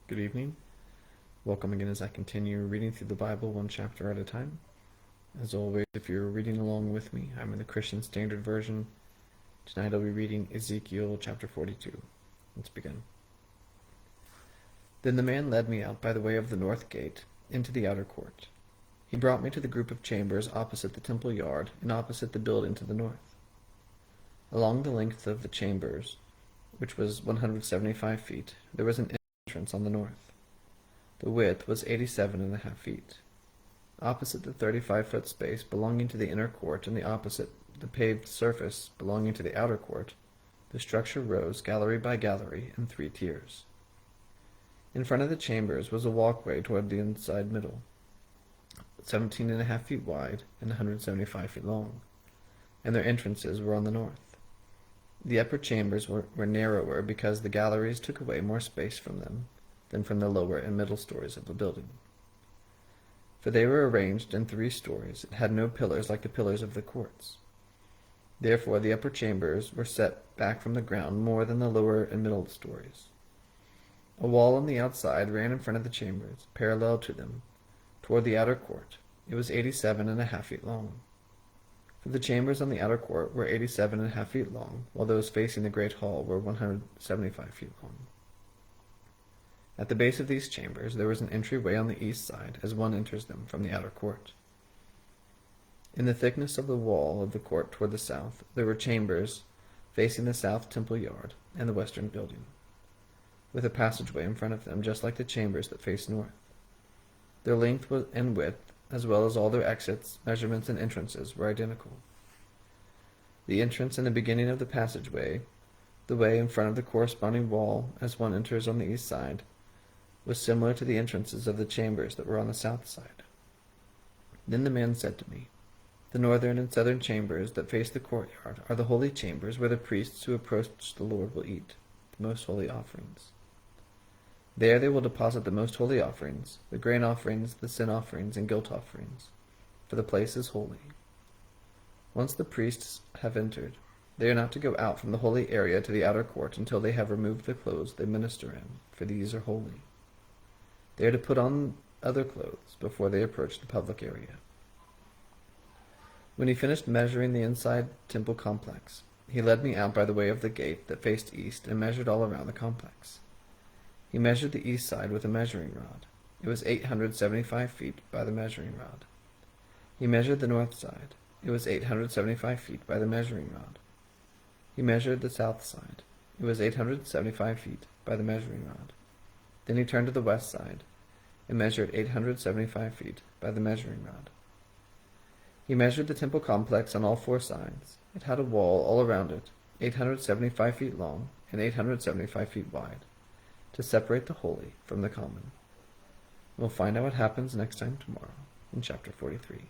Good evening. Welcome again as I continue reading through the Bible one chapter at a time. As always, if you're reading along with me, I'm in the Christian Standard Version. Tonight I'll be reading Ezekiel chapter 42. Let's begin. Then the man led me out by the way of the north gate into the outer court. He brought me to the group of chambers opposite the temple yard and opposite the building to the north. Along the length of the chambers, which was 175 feet, there was an entrance on the north. The width was 87.5 feet. Opposite the 35-foot space belonging to the inner court and opposite the paved surface belonging to the outer court, the structure rose gallery by gallery in 3 tiers. In front of the chambers was a walkway toward the inside middle, 17.5 feet wide and 175 feet long, and their entrances were on the north. The upper chambers were narrower because the galleries took away more space from them than from the lower and middle stories of the building. For they were arranged in 3 stories and had no pillars like the pillars of the courts. Therefore the upper chambers were set back from the ground more than the lower and middle stories. A wall on the outside ran in front of the chambers, parallel to them, toward the outer court. It was 87.5 feet long. For the chambers on the outer court were 87.5 feet long, while those facing the great hall were 175 feet long. At the base of these chambers there was an entryway on the east side as one enters them from the outer court. In the thickness of the wall of the court toward the south there were chambers facing the south temple yard and the western building, with a passageway in front of them just like the chambers that faced north. Their length and width, as well as all their exits, measurements, and entrances, were identical. The entrance in the beginning of the passageway, the way in front of the corresponding wall as one enters on the east side, was similar to the entrances of the chambers that were on the south side. Then the man said to me, "The northern and southern chambers that face the courtyard are the holy chambers where the priests who approach the Lord will eat the most holy offerings. There they will deposit the most holy offerings, the grain offerings, the sin offerings, and guilt offerings, for the place is holy. Once the priests have entered, they are not to go out from the holy area to the outer court until they have removed the clothes they minister in, for these are holy. They are to put on other clothes before they approach the public area." When he finished measuring the inside temple complex, he led me out by the way of the gate that faced east and measured all around the complex. He measured the east side with a measuring rod. It was 875 feet by the measuring rod. He measured the north side. It was 875 feet by the measuring rod. He measured the south side. It was 875 feet by the measuring rod. Then he turned to the west side and measured 875 feet by the measuring rod. He measured the temple complex on all 4 sides. It had a wall all around it, 875 feet long and 875 feet wide, to separate the holy from the common. We'll find out what happens next time tomorrow in chapter 43.